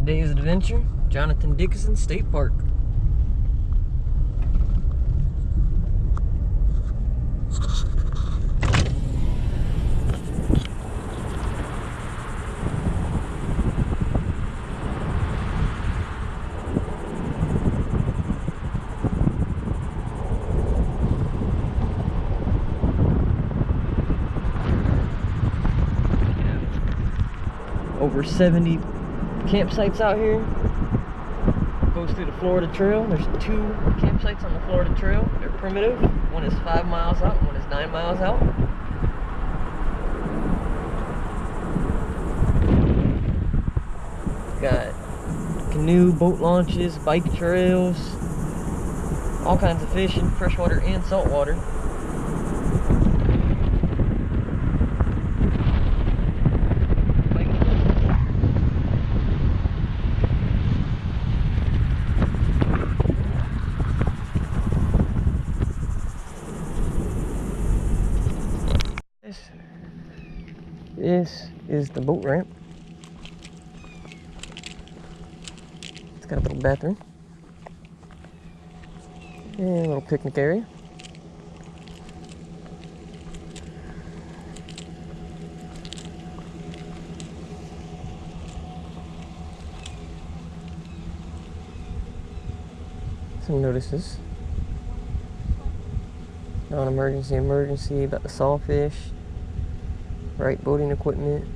Today's adventure, Johnathan Dickinson State Park. Over 70 campsites out here. Goes through the Florida Trail. There's 2 campsites on the Florida Trail. They're primitive. One is 5 miles out, one is 9 miles out. Got canoe, boat launches, bike trails, all kinds of fishing, freshwater and saltwater. This is the boat ramp. It's got a little bathroom and a little picnic area. Some notices. Non-emergency, emergency, about the sawfish. Right boating equipment.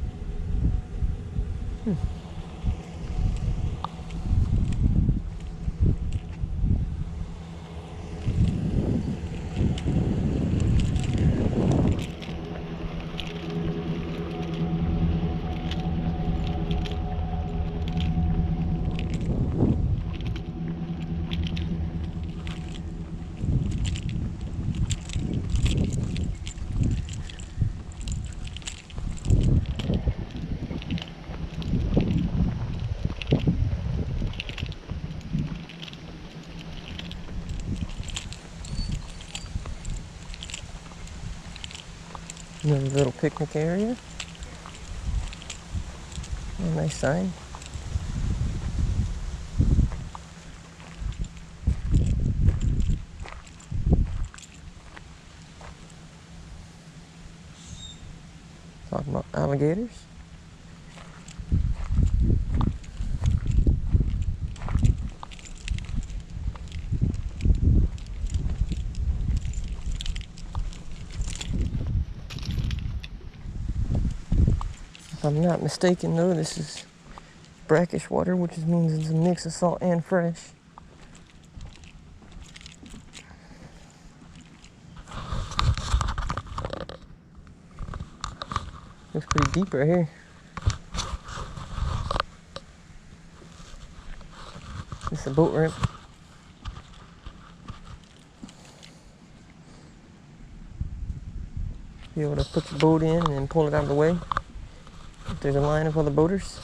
Another little picnic area. A nice sign. Talking about alligators. If I'm not mistaken though, this is brackish water, which means it's a mix of salt and fresh. Looks pretty deep right here. This is a boat ramp. Be able to put your boat in and then pull it out of the way. If there's a line of other boaters,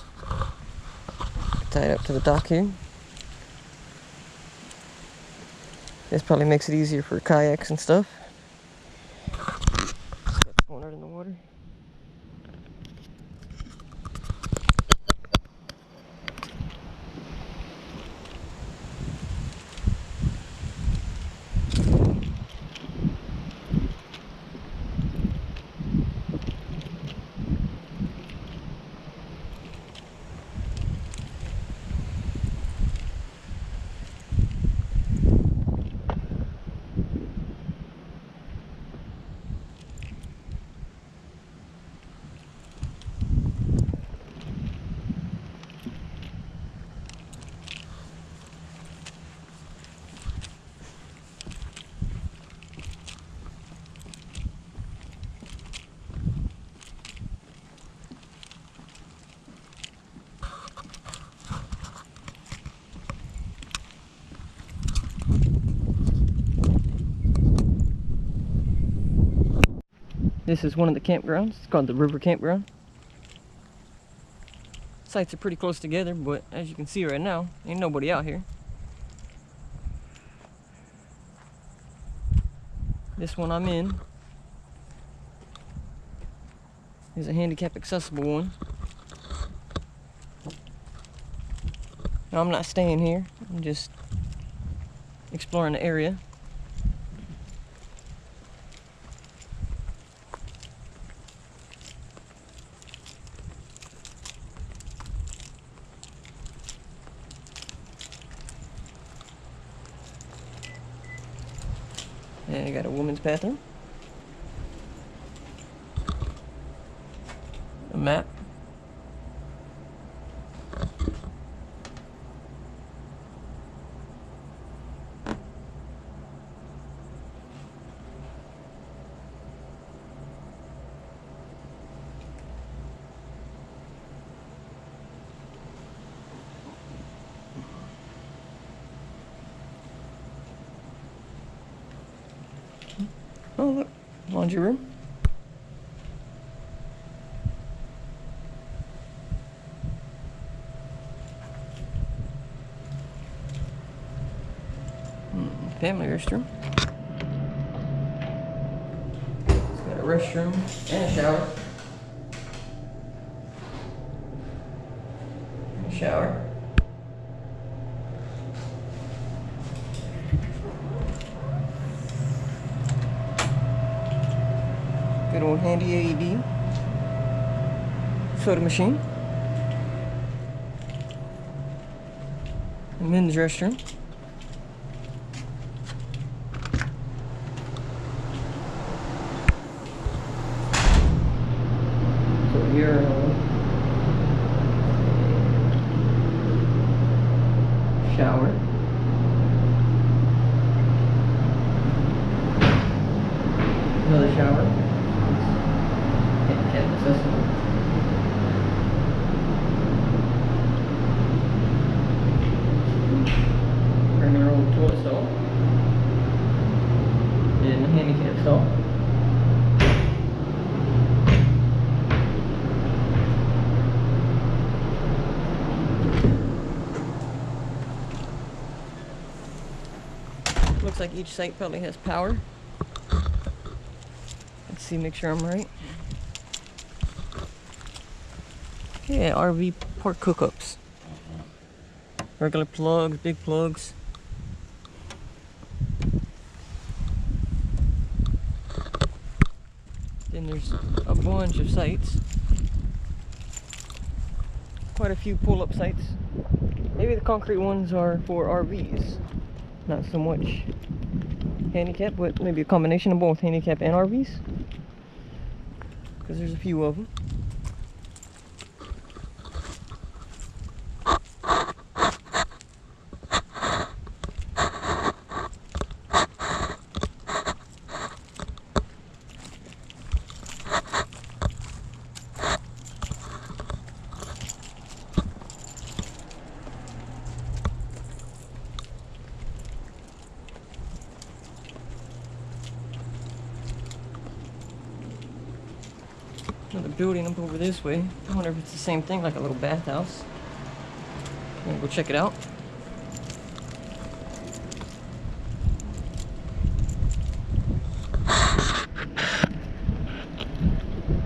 tie it up to the dock here. This probably makes it easier for kayaks and stuff. Going out in the water. This is one of the campgrounds. It's called the River Campground. Sites are pretty close together, but as you can see right now, ain't nobody out here. This one I'm in is a handicap accessible one. No, I'm not staying here. I'm just exploring the area. And you got a women's bathroom. A map. Oh, look, laundry room. Family restroom. It's got a restroom and a shower. And a shower. Good old handy AED. Soda machine. A men's restroom. So urinal. Shower. Another shower. Handicap accessible. Regular old toilet stall. And a handicap stall. Looks like each site probably has power. Let's see, make sure I'm right. Yeah, RV park hookups. Regular plugs, big plugs. Then there's a bunch of sites. Quite a few pull-up sites. Maybe the concrete ones are for RVs. Not so much handicap, but maybe a combination of both handicap and RVs. Because there's a few of them. Another building up over this way. I wonder if it's the same thing, like a little bathhouse. I'm gonna go check it out.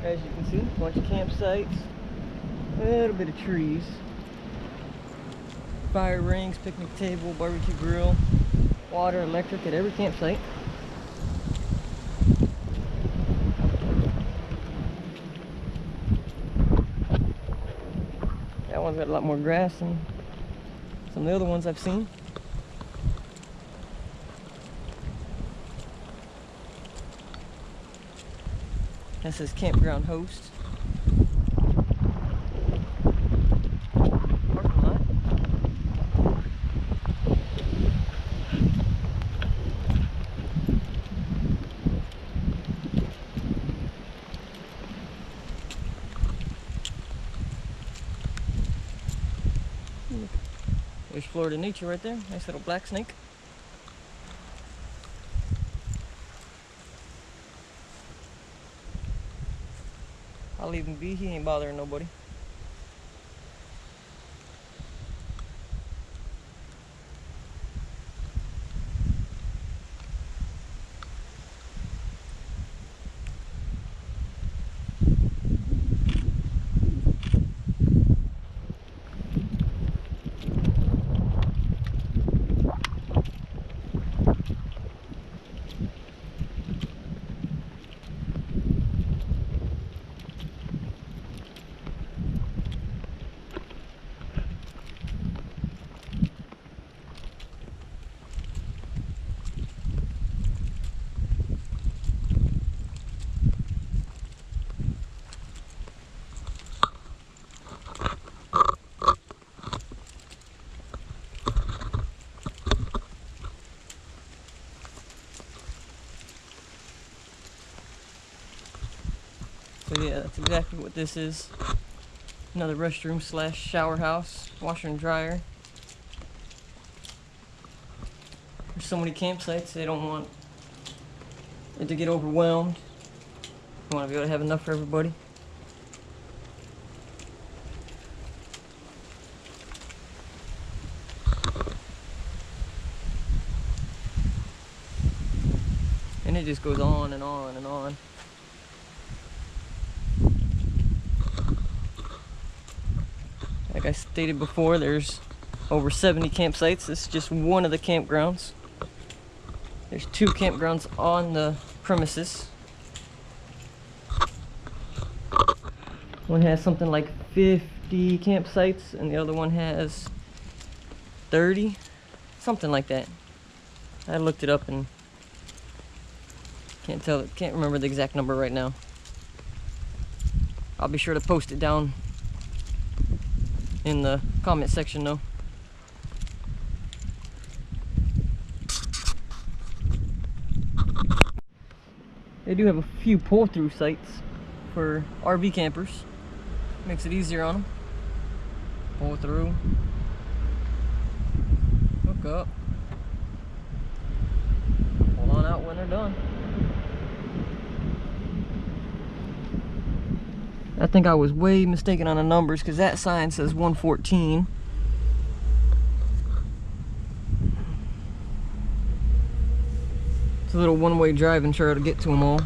As you can see, a bunch of campsites, a little bit of trees, fire rings, picnic table, barbecue grill, water, electric at every campsite. That one's got a lot more grass than some of the other ones I've seen. That says campground host. Parking lot. There's Florida nature right there. Nice little black snake. I'll leave him be. He ain't bothering nobody. yeah, that's exactly what this is. Another restroom slash shower house, washer and dryer. There's so many campsites, they don't want it to get overwhelmed. You want to be able to have enough for everybody. And it just goes on and on and on. Like I stated before, there's over 70 campsites. This is just one of the campgrounds. There's 2 campgrounds on the premises. One has something like 50 campsites and the other one has 30, something like that. I looked it up and can't remember the exact number right now. I'll be sure to post it down in the comment section though. They do have a few pull-through sites for RV campers. Makes it easier on them. Pull through, hook up, pull on out when they're done. I think I was way mistaken on the numbers because that sign says 114. It's a little one-way drive and try to get to them all.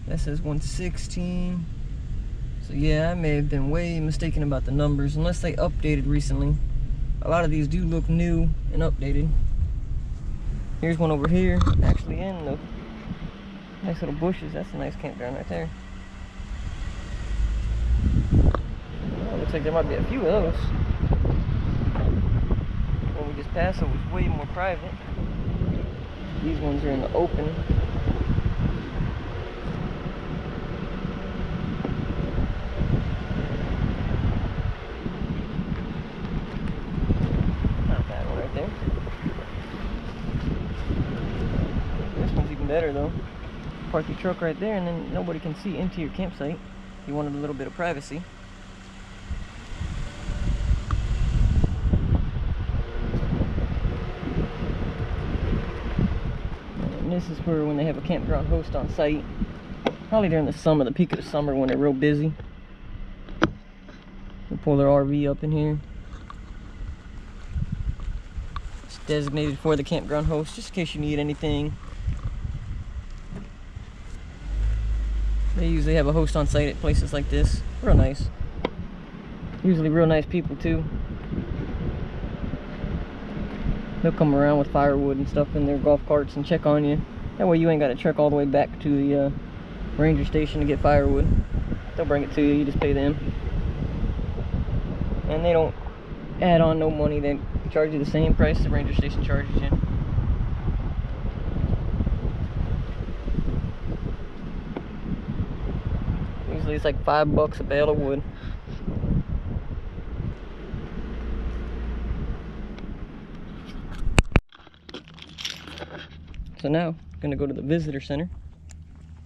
That says 116. So yeah, I may have been way mistaken about the numbers unless they updated recently. A lot of these do look new and updated. Here's one over here, actually in the nice little bushes. That's a nice campground right there. Oh, looks like there might be a few of those. One we just passed, it was way more private. These ones are in the open. Better though. Park your truck right there and then nobody can see into your campsite. You wanted a little bit of privacy. And this is where when they have a campground host on site, probably during the summer, the peak of the summer when they're real busy, they'll pull their RV up in here. It's designated for the campground host just in case you need anything. They usually have a host on site at places like this. Real nice. Usually real nice people too. They'll come around with firewood and stuff in their golf carts and check on you. That way you ain't got to trek all the way back to the ranger station to get firewood. They'll bring it to you, you just pay them. And they don't add on no money, they charge you the same price the ranger station charges you. Usually it's like $5 a bale of wood. So now, I'm gonna go to the visitor center,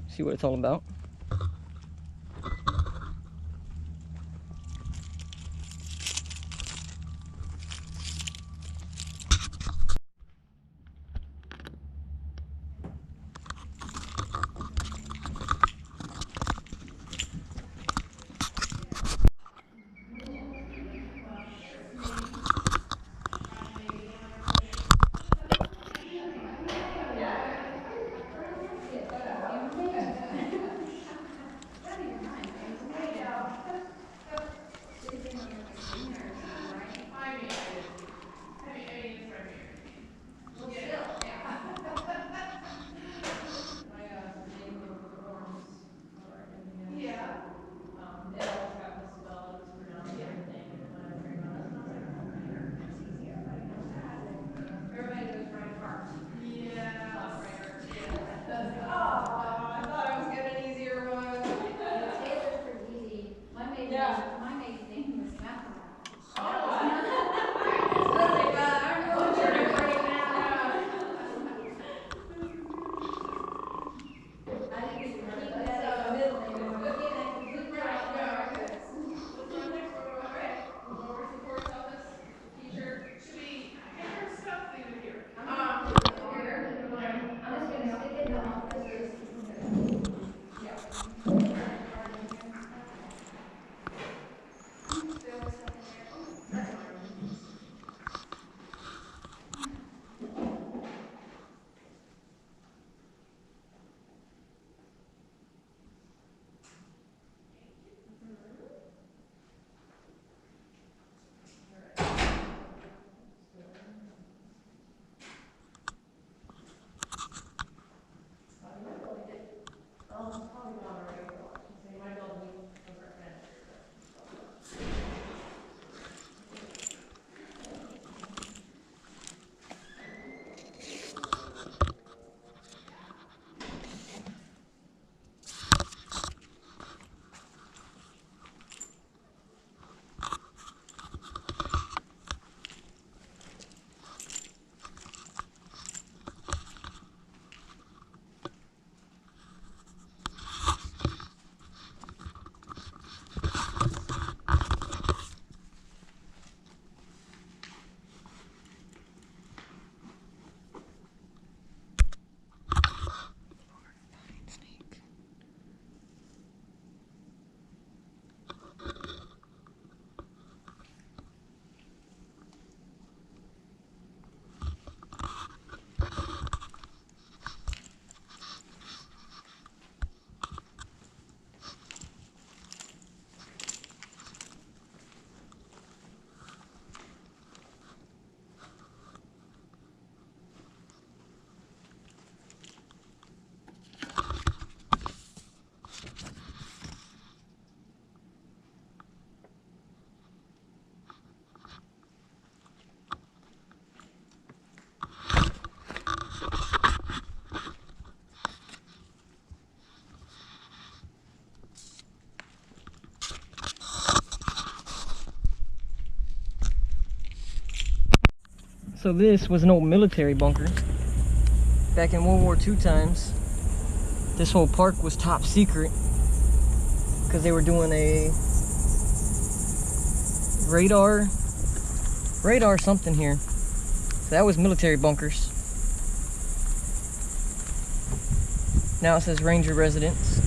see what it's all about. So this was an old military bunker. Back in World War II times, this whole park was top secret because they were doing a radar something here. So that was military bunkers. Now it says Ranger residence.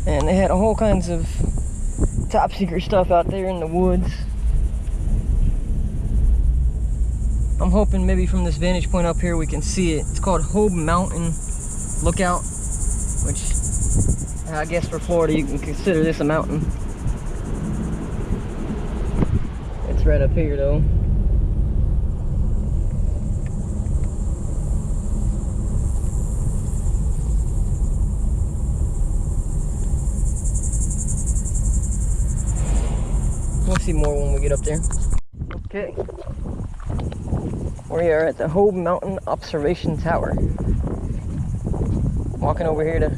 And they had all kinds of top secret stuff out there in the woods. I'm hoping maybe from this vantage point up here we can see it. It's called Hobe Mountain Lookout, which I guess for Florida you can consider this a mountain. It's right up here though. We'll see more when we get up there. Okay. We are at the Hobe Mountain Observation Tower. Walking over here to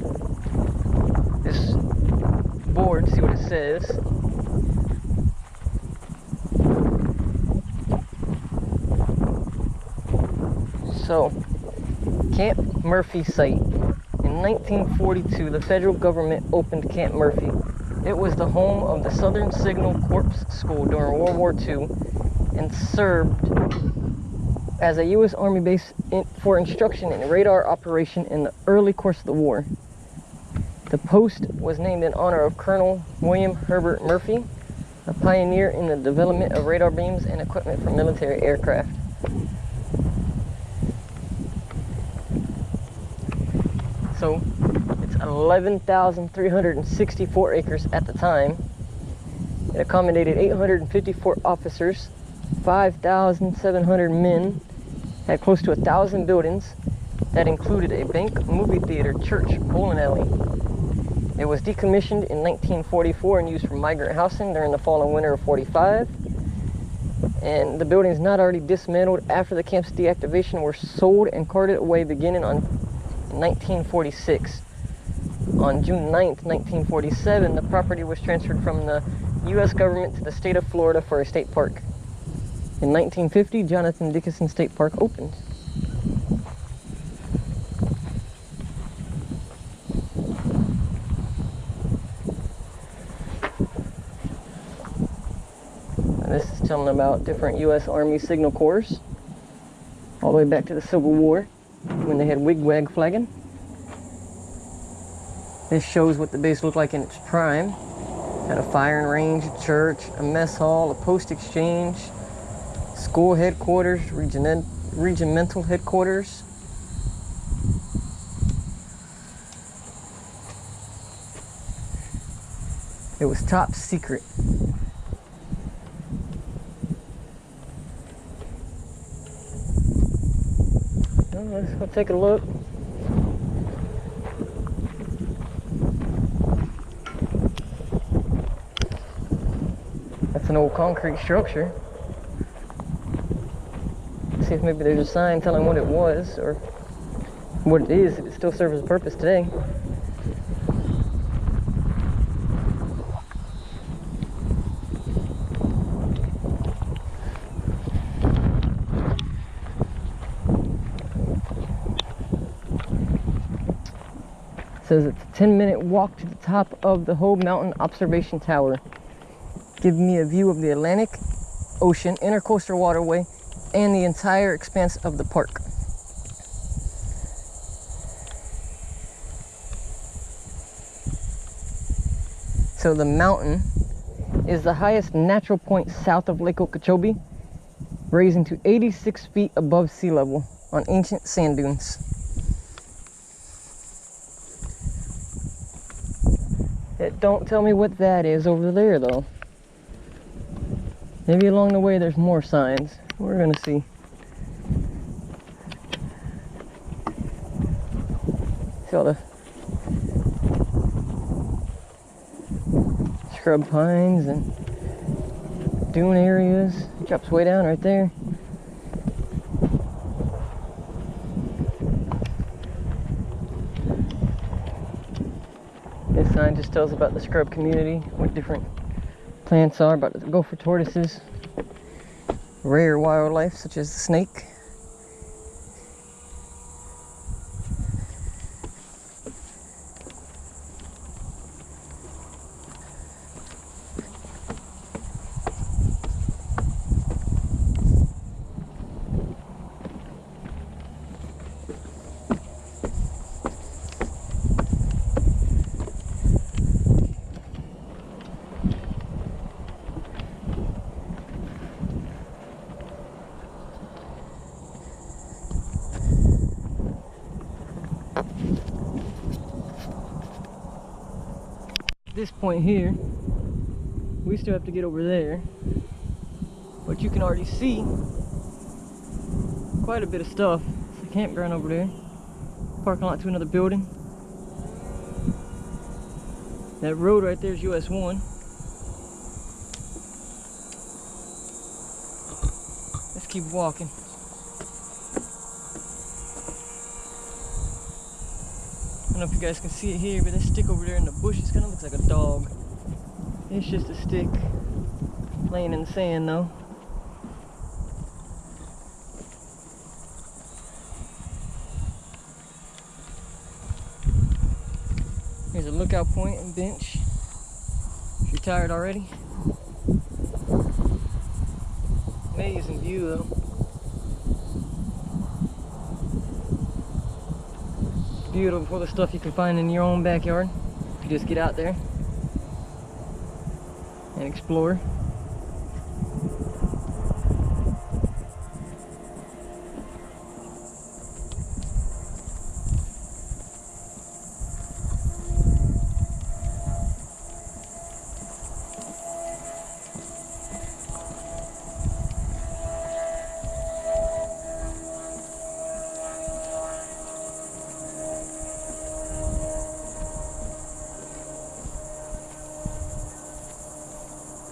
this board, see what it says. So, Camp Murphy site. In 1942, the federal government opened Camp Murphy. It was the home of the Southern Signal Corps School during World War II and served as a U.S. Army base for instruction in radar operation in the early course of the war. The post was named in honor of Colonel William Herbert Murphy, a pioneer in the development of radar beams and equipment for military aircraft. So, it's 11,364 acres at the time. It accommodated 854 officers, 5,700 men, had close to 1,000 buildings that included a bank, movie theater, church, bowling alley. It was decommissioned in 1944 and used for migrant housing during the fall and winter of '45. And the buildings not already dismantled after the camp's deactivation were sold and carted away beginning on 1946. On June 9th, 1947, the property was transferred from the U.S. government to the state of Florida for a state park. In 1950, Johnathan Dickinson State Park opened. And this is telling about different U.S. Army Signal Corps, all the way back to the Civil War, when they had wigwag flagging. This shows what the base looked like in its prime. Had a firing range, a church, a mess hall, a post exchange, school headquarters, regimental headquarters. It was top secret. Well, let's go take a look. That's an old concrete structure. See if maybe there's a sign telling what it was or what it is, if it still serves a purpose today. It says it's a 10-minute walk to the top of the Hobe Mountain Observation Tower. Give me a view of the Atlantic Ocean, Intercoastal Waterway, and the entire expanse of the park. So the mountain is the highest natural point south of Lake Okeechobee, raising to 86 feet above sea level on ancient sand dunes. It don't tell me what that is over there though. Maybe along the way there's more signs. We're gonna see. See all the scrub pines and dune areas. It drops way down right there. This sign just tells about the scrub community, what different plants are, about the gopher tortoises. rare wildlife such as the snake. This point here, we still have to get over there, but you can already see quite a bit of stuff. It's a campground over there, parking lot to another building. That road right there is US 1. Let's keep walking. I don't know if you guys can see it here, but that stick over there in the bushes kind of looks like a dog. It's just a stick laying in the sand though. Here's a lookout point and bench. If you're tired already. Amazing view though. Beautiful the stuff you can find in your own backyard if you just get out there and explore.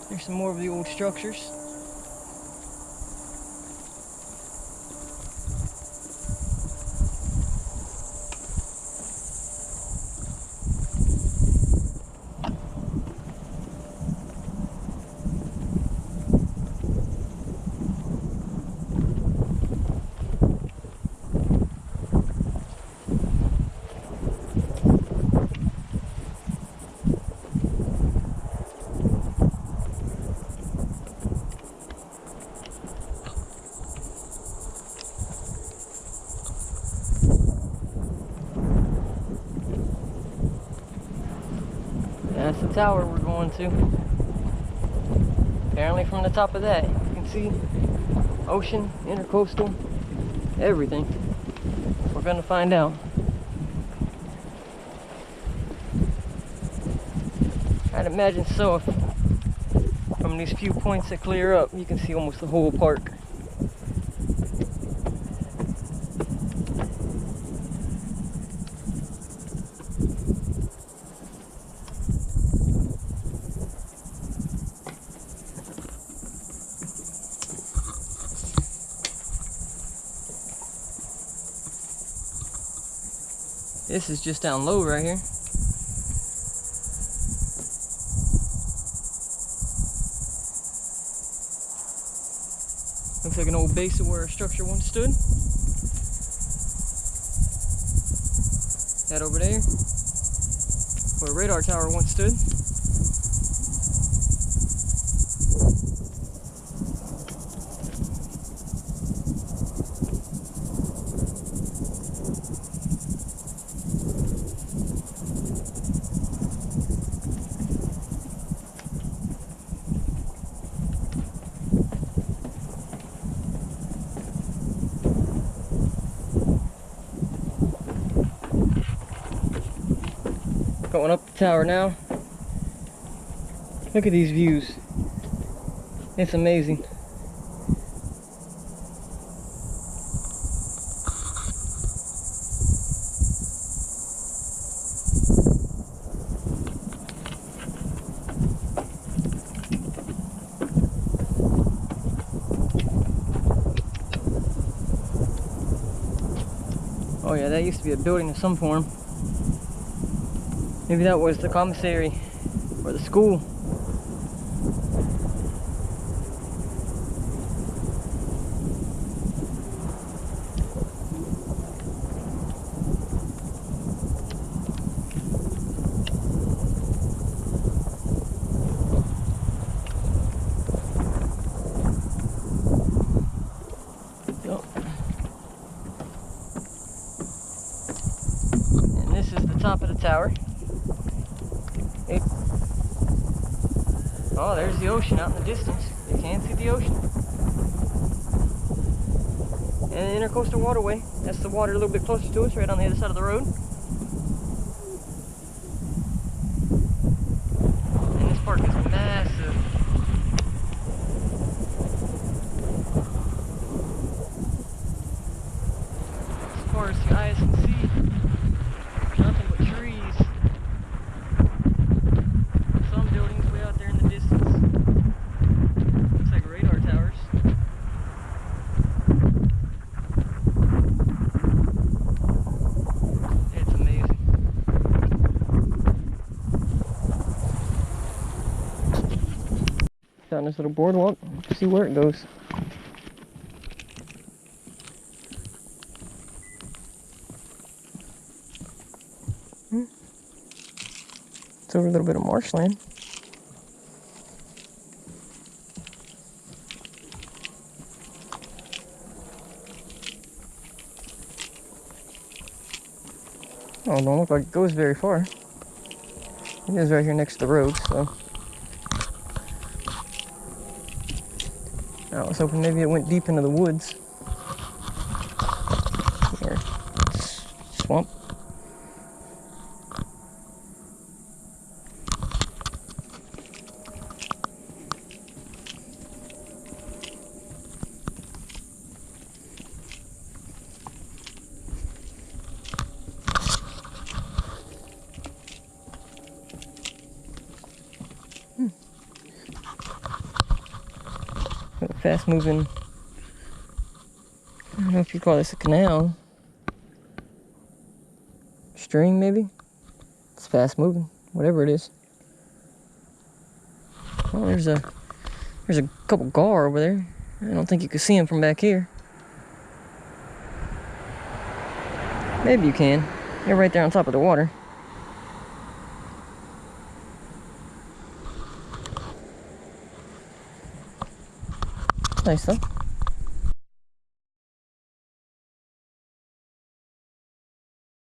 There's some more of the old structures. That's the tower we're going to. Apparently from the top of that, you can see ocean, intercoastal, everything. We're gonna find out. I'd imagine so. If from these few points that clear up, you can see almost the whole park. This is just down low right here. Looks like an old base of where a structure once stood. That over there, where a radar tower once stood. Going up the tower now. Look at these views. It's amazing. Oh yeah, that used to be a building of some form. Maybe that was the commissary or the school. tower. Oh, there's the ocean out in the distance. You can see the ocean. And the Intercoastal Waterway. That's the water a little bit closer to us, right on the other side of the road. And this park is massive. As far as the eyes can see, nothing but trees. Some buildings way out there in the distance. Looks like radar towers. It's amazing. Down this little boardwalk, see where it goes. It's over a little bit of marshland. Oh, it don't look like it goes very far. It is right here next to the road, so. I was hoping maybe it went deep into the woods. Or swamp. Fast moving, I don't know if you call this a canal, stream maybe. It's fast moving, whatever it is. Oh, there's a couple gar over there. I don't think you can see them from back here. Maybe you can. They're right there on top of the water. Nice though.